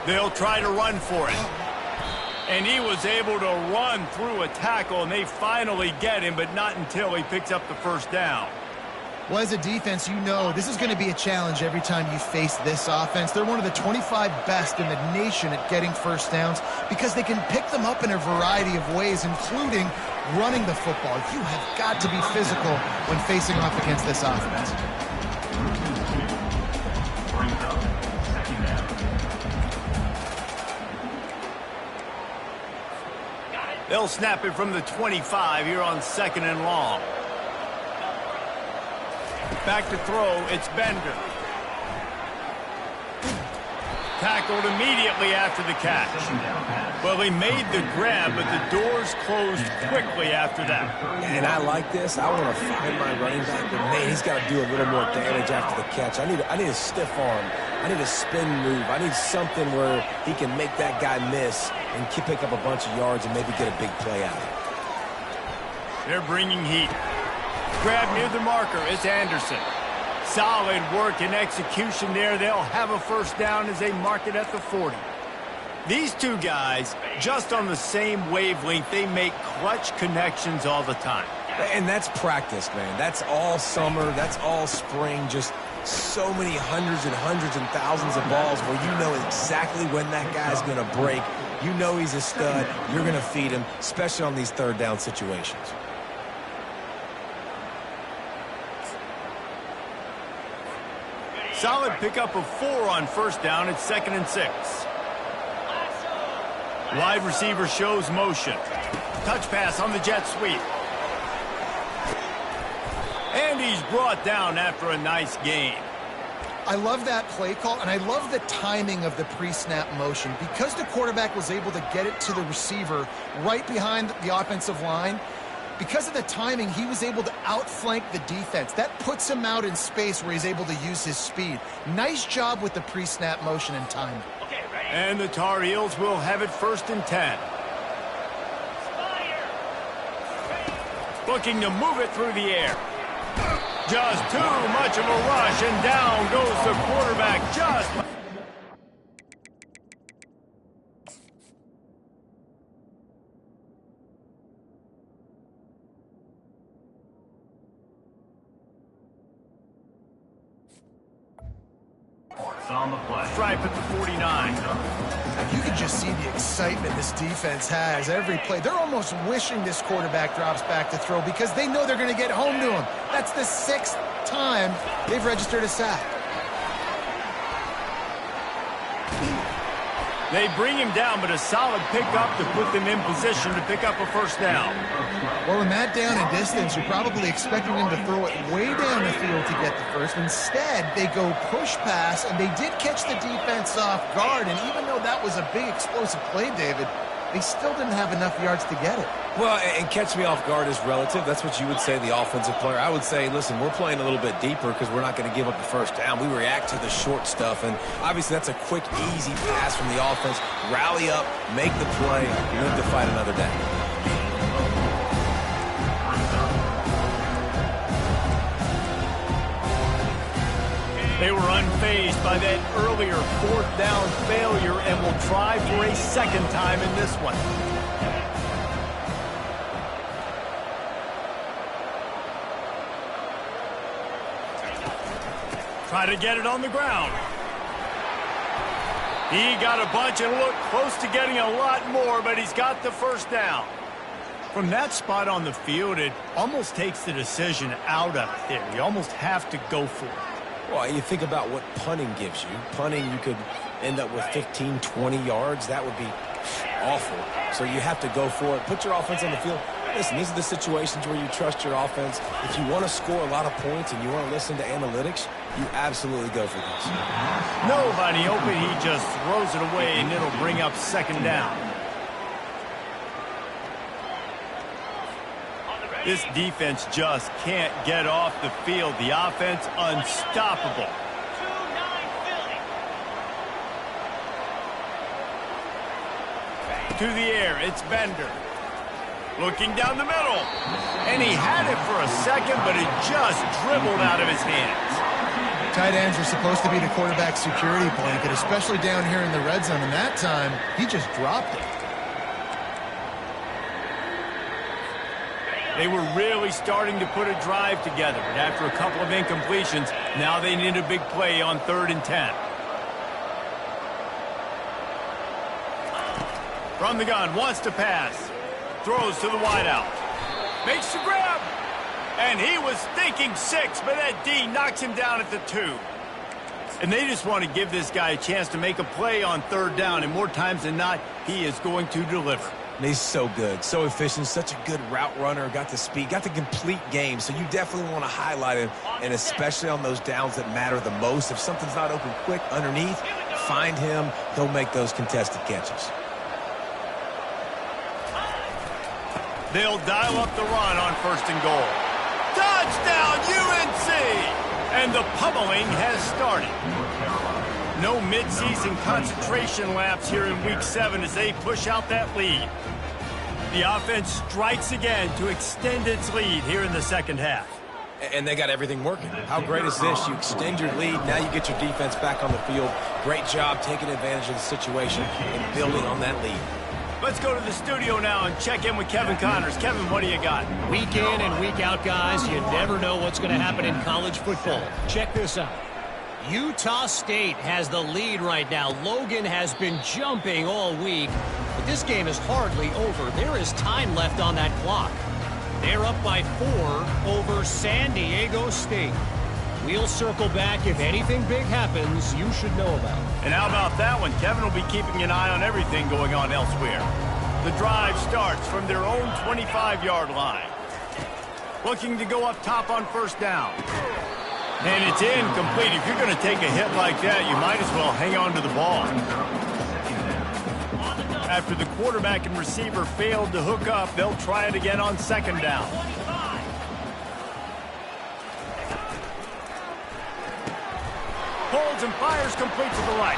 They'll try to run for it. And he was able to run through a tackle, and they finally get him, but not until he picks up the first down. Well, as a defense, you know this is going to be a challenge every time you face this offense. They're one of the 25 best in the nation at getting first downs because they can pick them up in a variety of ways, including running the football. You have got to be physical when facing off against this offense. They'll snap it from the 25 here on second and long. Back to throw, it's Bender. Tackled immediately after the catch. Well, he made the grab, but the doors closed quickly after that. And I like this. I want to find my running back, but man, he's got to do a little more damage after the catch. I need a stiff arm. I need a spin move. I need something where he can make that guy miss and pick up a bunch of yards and maybe get a big play out of it. They're bringing heat. Grab near the marker, it's Anderson. Solid work and execution there. They'll have a first down as they mark it at the 40. These two guys, just on the same wavelength, they make clutch connections all the time. And that's practice, man. That's all summer. That's all spring. Just so many hundreds and thousands of balls where you know exactly when that guy's going to break. You know he's a stud. You're going to feed him, especially on these third down situations. Solid pickup of 4 on first down. It's 2nd and 6. Wide receiver shows motion. Touch pass on the jet sweep. And he's brought down after a nice gain. I love that play call, and I love the timing of the pre-snap motion. Because the quarterback was able to get it to the receiver right behind the offensive line, because of the timing, he was able to outflank the defense. That puts him out in space where he's able to use his speed. Nice job with the pre-snap motion and timing. And the Tar Heels will have it 1st and 10. Looking to move it through the air. Just too much of a rush, and down goes the quarterback just... On the play. Stripe at the 49. You can just see the excitement this defense has every play. They're almost wishing this quarterback drops back to throw because they know they're going to get home to him. That's the 6th time they've registered a sack. They bring him down, but a solid pickup to put them in position to pick up a first down. Well, in that down and distance, you're probably expecting them to throw it way down the field to get the first. Instead, they go push pass, and they did catch the defense off guard. And even though that was a big explosive play, David, they still didn't have enough yards to get it. Well, and catch me off guard is relative. That's what you would say, the offensive player. I would say, listen, we're playing a little bit deeper because we're not going to give up the first down. We react to the short stuff, and obviously that's a quick, easy pass from the offense. Rally up, make the play, live to fight another day. They were unfazed by that earlier 4th down failure and will try for a 2nd time in this one. Try to get it on the ground. He got a bunch and looked close to getting a lot more, but he's got the first down. From that spot on the field, it almost takes the decision out of it there. You almost have to go for it. Well, you think about what punting gives you. Punting, you could end up with 15, 20 yards. That would be awful. So you have to go for it. Put your offense on the field. Listen, these are the situations where you trust your offense. If you want to score a lot of points and you want to listen to analytics, you absolutely go for this. Nobody open. He just throws it away, and it'll bring up 2nd down. This defense just can't get off the field. The offense unstoppable. To the air, it's Bender. Looking down the middle. And he had it for a second, but it just dribbled out of his hands. Tight ends are supposed to be the quarterback's security blanket, especially down here in the red zone. And that time, he just dropped it. They were really starting to put a drive together, but after a couple of incompletions, now they need a big play on 3rd and 10. From the gun, wants to pass. Throws to the wideout. Makes the grab. And he was thinking 6, but that D knocks him down at the 2. And they just want to give this guy a chance to make a play on 3rd down, and more times than not, he is going to deliver. And he's so good, so efficient, such a good route runner, got the speed, got the complete game. So you definitely want to highlight him, and especially on those downs that matter the most. If something's not open quick underneath, find him. He'll make those contested catches. They'll dial up the run on 1st and goal. Touchdown, UNC! And the pummeling has started. No midseason concentration laps here in Week 7 as they push out that lead. The offense strikes again to extend its lead here in the 2nd half. And they got everything working. How great is this? You extend your lead, now you get your defense back on the field. Great job taking advantage of the situation and building on that lead. Let's go to the studio now and check in with Kevin Connors. Kevin, what do you got? Week in and week out, guys, you never know what's going to happen in college football. Check this out. Utah State has the lead right now. Logan has been jumping all week, but this game is hardly over. There is time left on that clock. They're up by 4 over San Diego State. We'll circle back if anything big happens you should know about. And how about that one? Kevin will be keeping an eye on everything going on elsewhere. The drive starts from their own 25-yard line. Looking to go up top on first down. And it's incomplete. If you're going to take a hit like that, you might as well hang on to the ball. After the quarterback and receiver failed to hook up, they'll try it again on second down. Holds and fires complete to the right.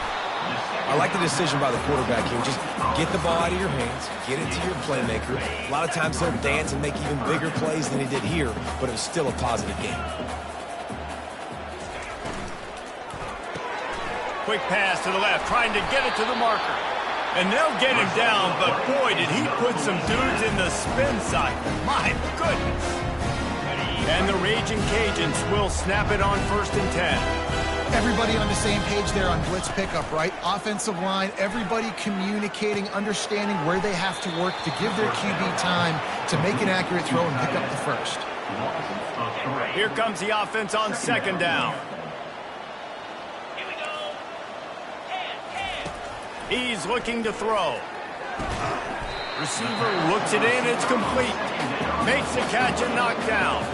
I like the decision by the quarterback here. Just get the ball out of your hands, get it to your playmaker. A lot of times he'll dance and make even bigger plays than he did here, but it was still a positive game. Quick pass to the left, trying to get it to the marker. And they'll get him down, but boy, did he put some dudes in the spin cycle. My goodness. And the Raging Cajuns will snap it on 1st and 10. Everybody on the same page there on blitz pickup, right? Offensive line, everybody communicating, understanding where they have to work to give their QB time to make an accurate throw and pick up the first. Here comes the offense on second down. He's looking to throw. Receiver looks it in, it's complete. Makes the catch and knocked down.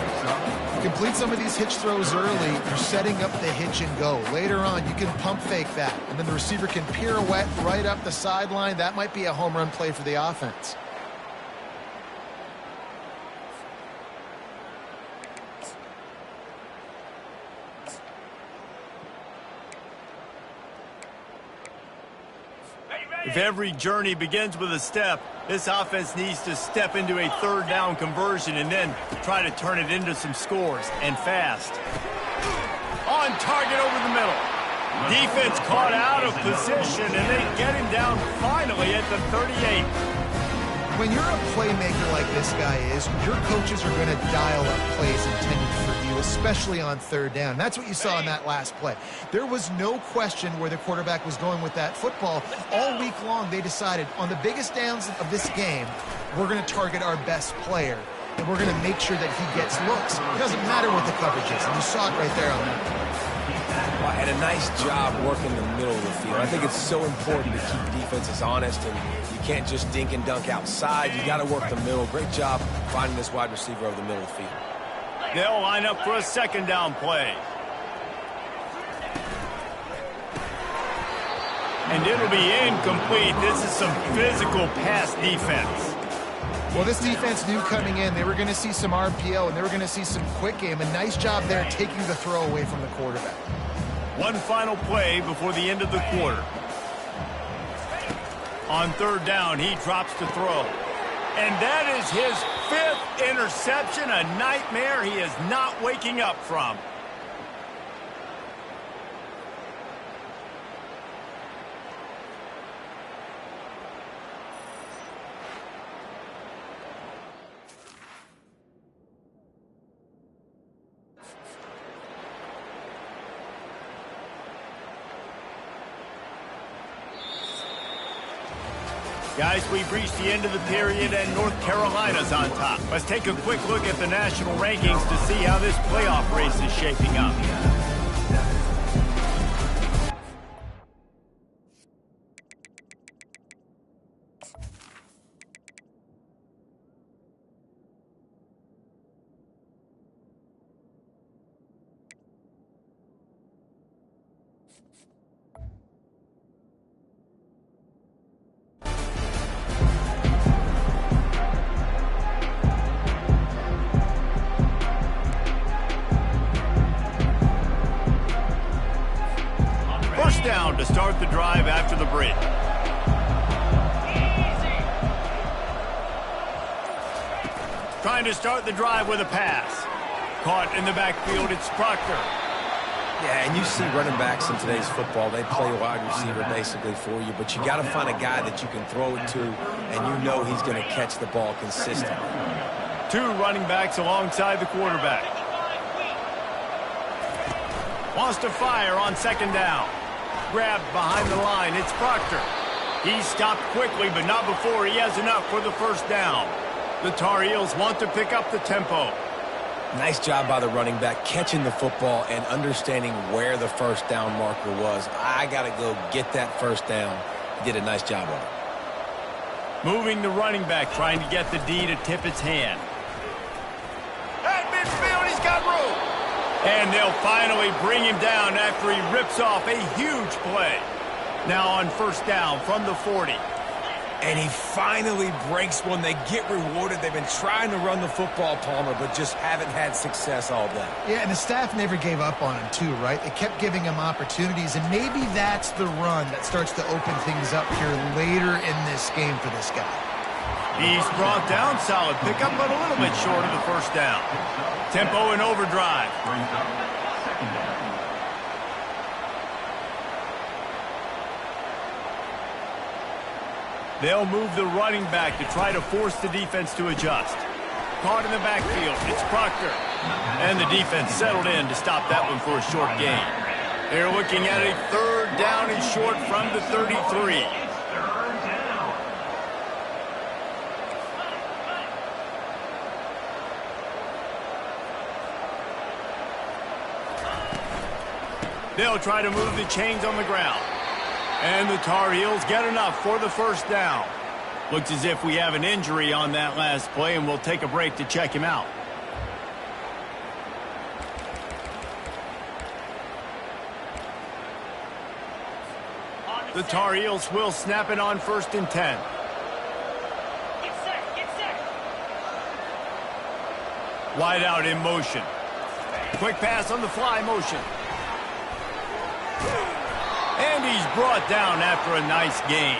Complete some of these hitch throws early, you're setting up the hitch and go. Later on, you can pump fake that, and then the receiver can pirouette right up the sideline. That might be a home run play for the offense. If every journey begins with a step, this offense needs to step into a third down conversion and then try to turn it into some scores, and fast. On target over the middle. Defense caught out of position, and they get him down finally at the 38. When you're a playmaker like this guy is, your coaches are going to dial up plays intended for you, especially on third down. That's what you saw in that last play. There was no question where the quarterback was going with that football. All week long, they decided on the biggest downs of this game, we're going to target our best player, and we're going to make sure that he gets looks. It doesn't matter what the coverage is, and you saw it right there on that play. And a nice job working the middle of the field. I think it's so important to keep defenses honest, and you can't just dink and dunk outside. You got to work the middle. Great job finding this wide receiver over the middle of the field. They'll line up for a second down play. And it'll be incomplete. This is some physical pass defense. Well, this defense knew coming in they were going to see some RPO and they were going to see some quick game. A nice job there taking the throw away from the quarterback. One final play before the end of the quarter. On third down, he drops to throw. And that is his 5th interception, a nightmare he is not waking up from. Guys, we've reached the end of the period, and North Carolina's on top. Let's take a quick look at the national rankings to see how this playoff race is shaping up. Down to start the drive after the break. Trying to start the drive with a pass. Caught in the backfield, it's Proctor. Yeah, and you see running backs in today's football, they play wide receiver basically for you, but you got to find a guy that you can throw it to, and you know he's going to catch the ball consistently. 2 running backs alongside the quarterback. Wants to fire on 2nd down. Grabbed behind the line. It's Proctor. He stopped quickly, but not before he has enough for the 1st down. The Tar Heels want to pick up the tempo. Nice job by the running back catching the football and understanding where the 1st down marker was. I got to go get that 1st down. He did a nice job on it. Moving the running back, trying to get the D to tip its hand. At midfield, he's got room. And they'll finally bring him down after he rips off a huge play. Now on 1st down from the 40. And he finally breaks one. They get rewarded. They've been trying to run the football, Palmer, but just haven't had success all day. Yeah, and the staff never gave up on him, too, right? They kept giving him opportunities, and maybe that's the run that starts to open things up here later in this game for this guy. He's brought down solid. Pick up but a little bit short of the 1st down. Tempo and overdrive. They'll move the running back to try to force the defense to adjust. Caught in the backfield. It's Proctor. And the defense settled in to stop that one for a short gain. They're looking at a 3rd down and short from the 33. They'll try to move the chains on the ground. And the Tar Heels get enough for the 1st down. Looks as if we have an injury on that last play, and we'll take a break to check him out. The Tar Heels will snap it on 1st and 10. Wide out in motion. Quick pass on the fly motion. And he's brought down after a nice gain.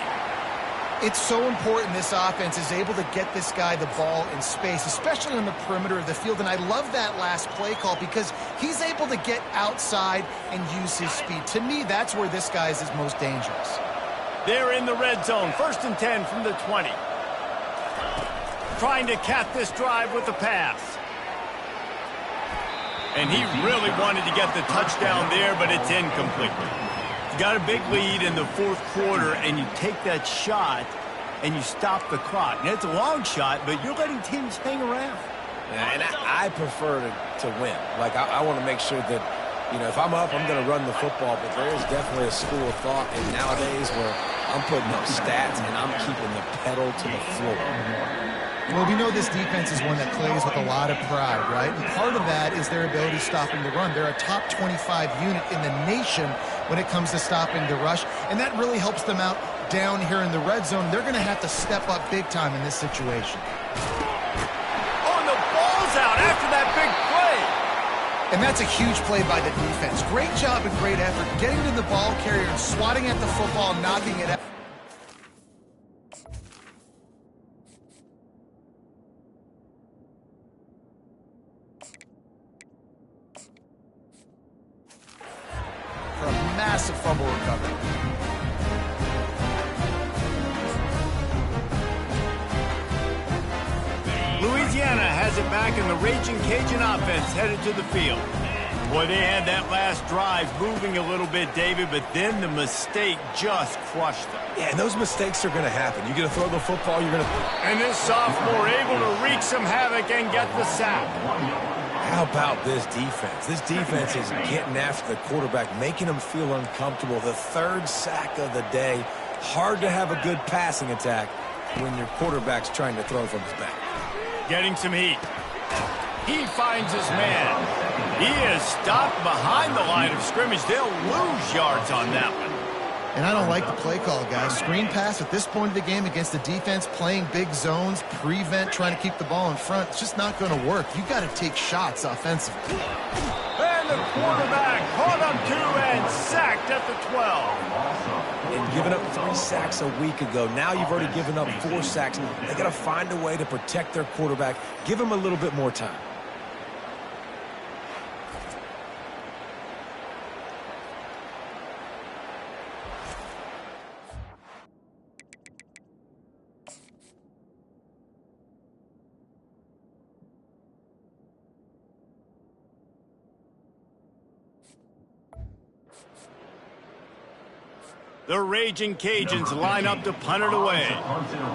It's so important this offense is able to get this guy the ball in space, especially on the perimeter of the field. And I love that last play call because he's able to get outside and use his speed. To me, that's where this guy is his most dangerous. They're in the red zone. 1st and 10 from the 20. Trying to cap this drive with the pass. And he really wanted to get the touchdown there, but it's incomplete. You got a big lead in the 4th quarter, and you take that shot, and you stop the clock. Now, it's a long shot, but you're letting teams hang around. Yeah, and I prefer to win. Like, I want to make sure that, you know, if I'm up, I'm going to run the football, but there is definitely a school of thought, and nowadays where I'm putting up stats, and I'm keeping the pedal to the floor. Well, we know this defense is one that plays with a lot of pride, right? And part of that is their ability stopping the run. They're a top 25 unit in the nation when it comes to stopping the rush, and that really helps them out down here in the red zone. They're going to have to step up big time in this situation. Oh, and the ball's out after that big play. And that's a huge play by the defense. Great job and great effort getting to the ball carrier and swatting at the football, knocking it out. For a massive fumble recovery. Louisiana has it back, and the Raging Cajun offense headed to the field. Boy, they had that last drive moving a little bit, David, but then the mistake just crushed them. Yeah, and those mistakes are going to happen. You're going to throw the football, you're going to... And this sophomore able to wreak some havoc and get the sack. How about this defense? This defense is getting after the quarterback, making him feel uncomfortable. The 3rd sack of the day. Hard to have a good passing attack when your quarterback's trying to throw from his back. Getting some heat. He finds his man. He is stopped behind the line of scrimmage. They'll lose yards on that one. And I don't like the play call, guys. Screen pass at this point of the game against the defense, playing big zones, prevent, trying to keep the ball in front. It's just not going to work. You got to take shots offensively. And the quarterback caught on 2 and sacked at the 12. And giving up 3 sacks a week ago. Now you've already given up 4 sacks. They got to find a way to protect their quarterback. Give him a little bit more time. The Raging Cajuns line up to punt it away.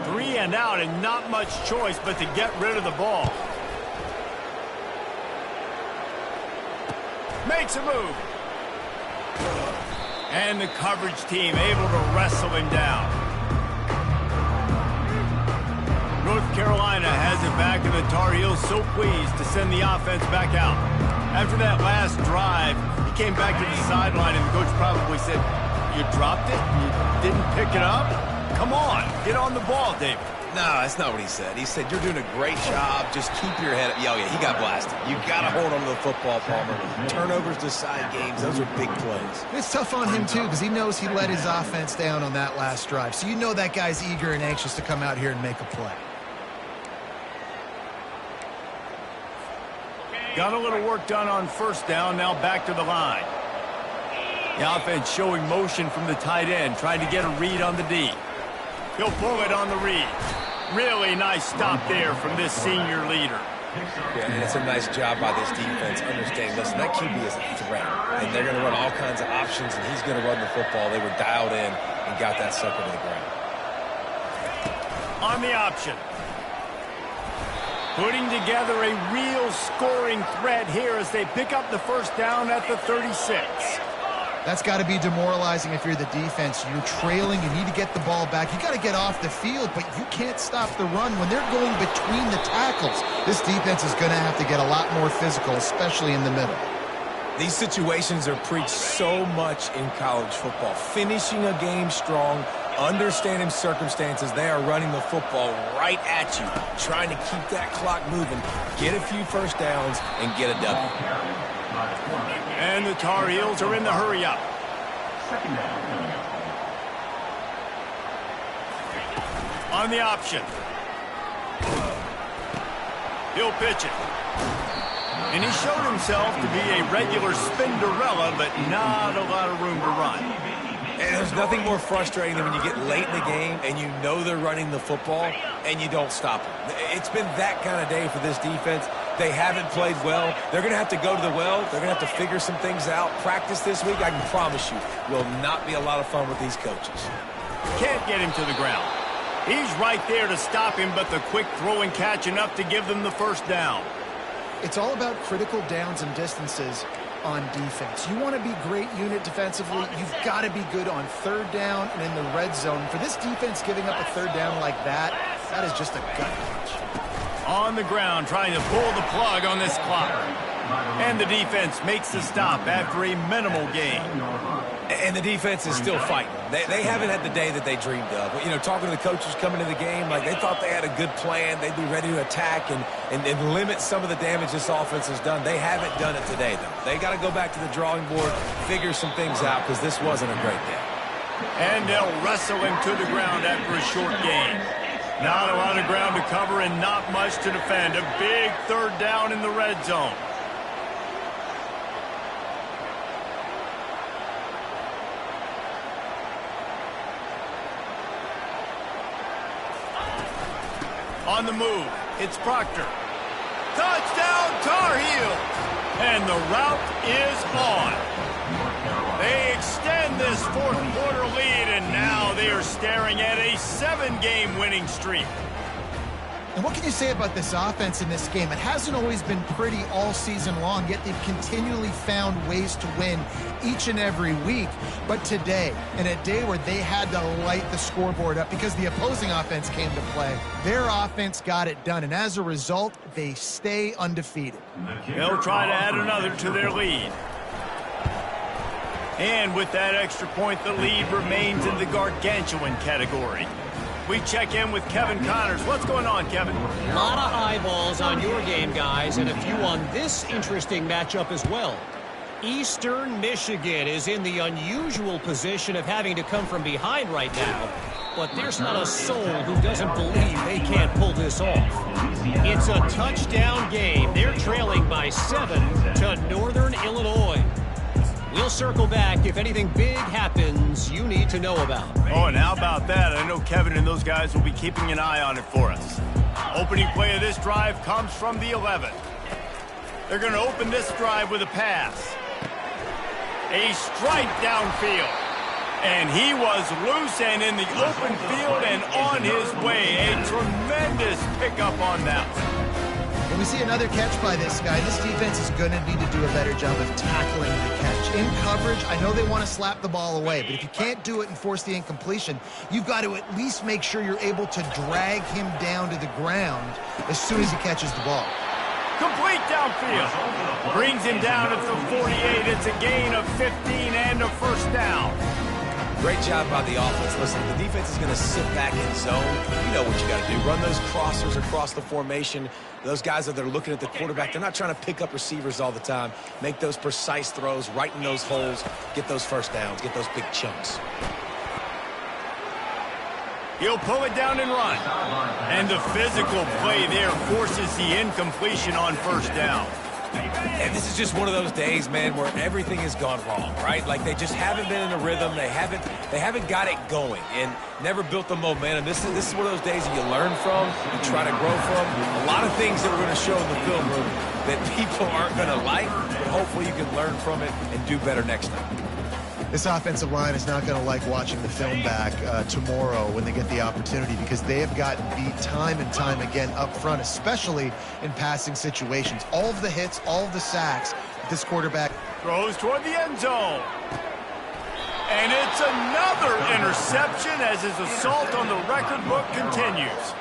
3 and out and not much choice but to get rid of the ball. Makes a move. And the coverage team able to wrestle him down. North Carolina has it back, and the Tar Heels so pleased to send the offense back out. After that last drive, he came back to the sideline, and the coach probably said, "You dropped it? You didn't pick it up? Come on, get on the ball, David." No, that's not what he said. He said, "You're doing a great job. Just keep your head up." Yeah, he got blasted. You got to hold on to the football, Palmer. Turnovers decide games. Those are big plays. It's tough on him, too, because he knows he let his offense down on that last drive. So you know that guy's eager and anxious to come out here and make a play. Got a little work done on first down, now back to the line. The offense showing motion from the tight end, trying to get a read on the D. He'll pull it on the read. Really nice stop there from this senior leader. Yeah, and it's a nice job by this defense understanding, listen, that QB is a threat, and they're going to run all kinds of options, and he's going to run the football. They were dialed in and got that sucker to the ground. On the option. Putting together a real scoring threat here as they pick up the first down at the 36. That's got to be demoralizing if you're the defense. You're trailing. You need to get the ball back. You got to get off the field, but you can't stop the run when they're going between the tackles. This defense is going to have to get a lot more physical, especially in the middle. These situations are preached so much in college football. Finishing a game strong, understanding circumstances. They are running the football right at you, trying to keep that clock moving, get a few first downs, and get a W. And the Tar Heels are in the hurry-up. On the option. He'll pitch it. And he showed himself to be a regular Spinderella, but not a lot of room to run. And there's nothing more frustrating than when you get late in the game and you know they're running the football and you don't stop them. It's been that kind of day for this defense. They haven't played well. They're going to have to go to the well. They're going to have to figure some things out. Practice this week, I can promise you, will not be a lot of fun with these coaches. Can't get him to the ground. He's right there to stop him, but the quick throw and catch enough to give them the first down. It's all about critical downs and distances on defense. You want to be great unit defensively. You've got to be good on third down and in the red zone. For this defense giving up a third down like that, that is just a gut punch. On the ground, trying to pull the plug on this clock. And the defense makes the stop after a minimal gain. And the defense is still fighting. They haven't had the day that they dreamed of. You know, talking to the coaches coming into the game, like they thought they had a good plan. They'd be ready to attack and limit some of the damage this offense has done. They haven't done it today, though. They got to go back to the drawing board, figure some things out, because this wasn't a great day. And they'll wrestle him to the ground after a short gain. Not a lot of ground to cover and not much to defend. A big third down in the red zone. On the move, it's Proctor. Touchdown, Tar Heels! And the route is on. They extend this fourth quarter lead, and now they are staring at a 7-game winning streak. And what can you say about this offense in this game? It hasn't always been pretty all season long, yet they've continually found ways to win each and every week. But today, in a day where they had to light the scoreboard up because the opposing offense came to play, their offense got it done. And as a result, they stay undefeated. They'll try to add another to their lead. And with that extra point, the lead remains in the gargantuan category. We check in with Kevin Connors. What's going on, Kevin? A lot of eyeballs on your game, guys, and a few on this interesting matchup as well. Eastern Michigan is in the unusual position of having to come from behind right now, but there's not a soul who doesn't believe they can't pull this off. It's a touchdown game. They're trailing by 7 to Northern Illinois. We'll circle back if anything big happens you need to know about. Oh, and how about that? I know Kevin and those guys will be keeping an eye on it for us. Opening play of this drive comes from the 11. They're going to open this drive with a pass. A strike downfield. And he was loose and in the open field and on his way. A tremendous pickup on that one. When we see another catch by this guy, this defense is going to need to do a better job of tackling the catch. In coverage, I know they want to slap the ball away, but if you can't do it and force the incompletion, you've got to at least make sure you're able to drag him down to the ground as soon as he catches the ball. Complete downfield. Brings him down at the 48. It's a gain of 15 and a first down. Great job by the offense. Listen, the defense is going to sit back in zone. You know what you got to do. Run those crossers across the formation. Those guys that are looking at the quarterback, they're not trying to pick up receivers all the time. Make those precise throws, right in those holes, get those first downs, get those big chunks. He'll pull it down and run. And the physical play there forces the incompletion on first down. And this is just one of those days, man, where everything has gone wrong, right? Like they just haven't been in a rhythm. They haven't got it going and never built the momentum. This is one of those days that you learn from, you try to grow from. A lot of things that we're going to show in the film room that people aren't going to like, but hopefully you can learn from it and do better next time. This offensive line is not going to like watching the film back tomorrow when they get the opportunity, because they have gotten beat time and time again up front, especially in passing situations. All of the hits, all of the sacks, this quarterback throws toward the end zone. And it's another interception as his assault on the record book continues.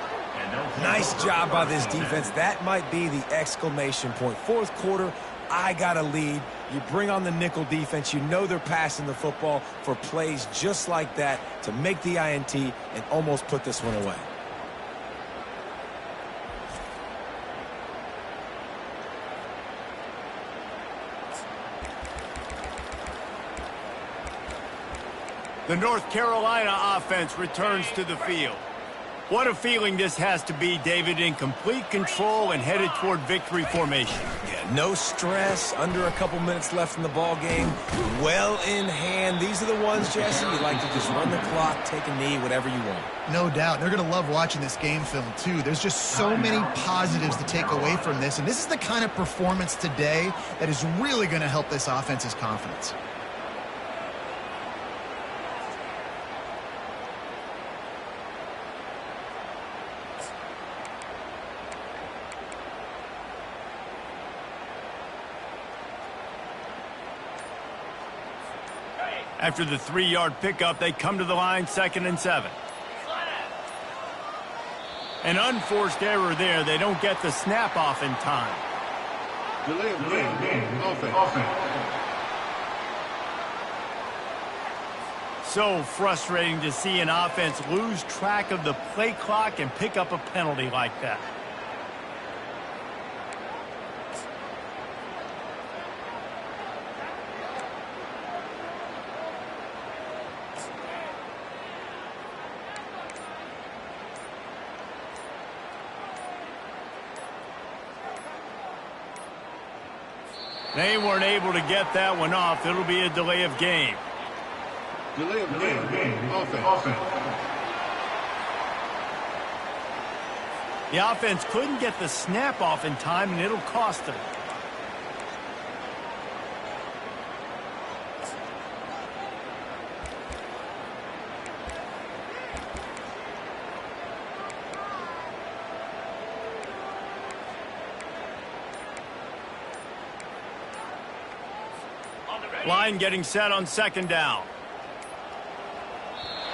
Nice job by this defense. That might be the exclamation point. Fourth quarter, I got a lead. You bring on the nickel defense. You know they're passing the football for plays just like that to make the INT and almost put this one away. The North Carolina offense returns to the field. What a feeling this has to be, David, in complete control and headed toward victory formation. Yeah, no stress, under a couple minutes left in the ball game, well in hand. These are the ones, Jesse, you like to just run the clock, take a knee, whatever you want. No doubt. They're going to love watching this game film, too. There's just so many positives to take away from this, and this is the kind of performance today that is really going to help this offense's confidence. After the 3-yard pickup, they come to the line, 2nd and 7. An unforced error there. They don't get the snap off in time. Delay of game. Offense. So frustrating to see an offense lose track of the play clock and pick up a penalty like that. They weren't able to get that one off. It'll be a delay of game. Delay of game. Offense. The offense couldn't get the snap off in time, and it'll cost them. Line getting set on 2nd down.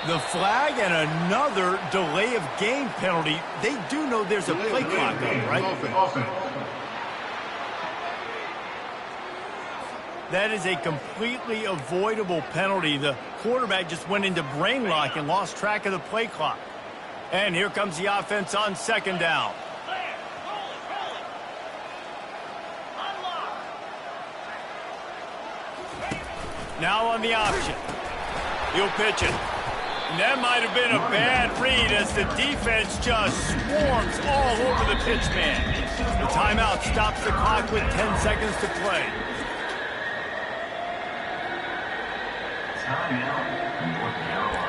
The flag and another delay of game penalty. They do know there's a play clock up, right? Offense. That is a completely avoidable penalty. The quarterback just went into brain lock and lost track of the play clock. And here comes the offense on 2nd down. Now on the option. He'll pitch it. And that might have been a bad read as the defense just swarms all over the pitch man. The timeout stops the clock with 10 seconds to play. Timeout, North Carolina.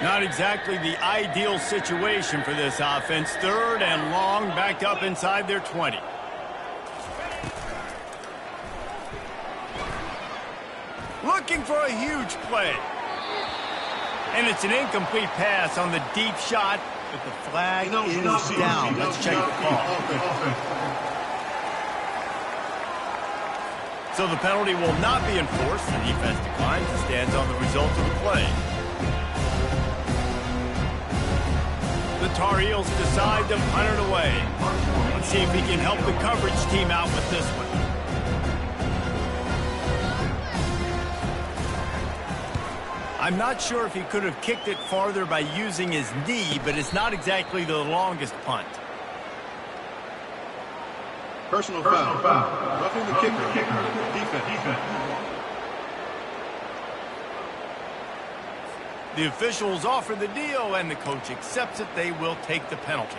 Not exactly the ideal situation for this offense. 3rd and long, backed up inside their 20. Looking for a huge play. And it's an incomplete pass on the deep shot, but the flag is down. Let's check the call. So the penalty will not be enforced. The defense declines and stands on the result of the play. The Tar Heels decide to punt it away. Let's see if he can help the coverage team out with this one. I'm not sure if he could have kicked it farther by using his knee, but it's not exactly the longest punt. Personal foul. Roughing the kicker. Defense. The officials offer the deal, and the coach accepts it. They will take the penalty.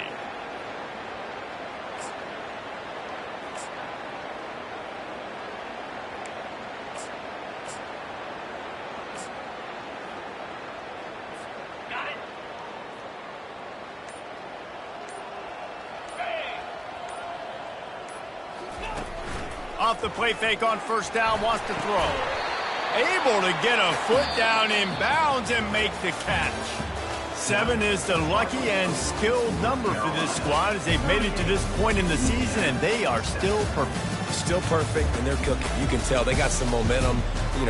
Off the play fake on 1st down, wants to throw. Able to get a foot down in bounds and make the catch. 7 is the lucky and skilled number for this squad as they've made it to this point in the season, and they are still perfect. Still perfect, and they're cooking. You can tell they got some momentum.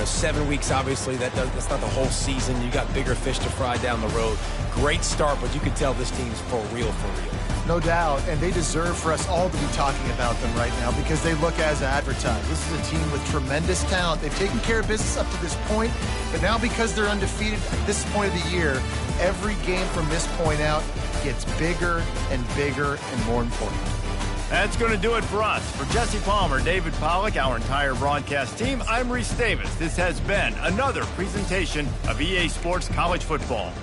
7 weeks, obviously, that's not the whole season. You got bigger fish to fry down the road. Great start, but you can tell this team's for real, for real. No doubt, and they deserve for us all to be talking about them right now because they look as advertised. This is a team with tremendous talent. They've taken care of business up to this point, but now because they're undefeated at this point of the year, every game from this point out gets bigger and bigger and more important. That's going to do it for us. For Jesse Palmer, David Pollack, our entire broadcast team, I'm Reese Davis. This has been another presentation of EA Sports College Football.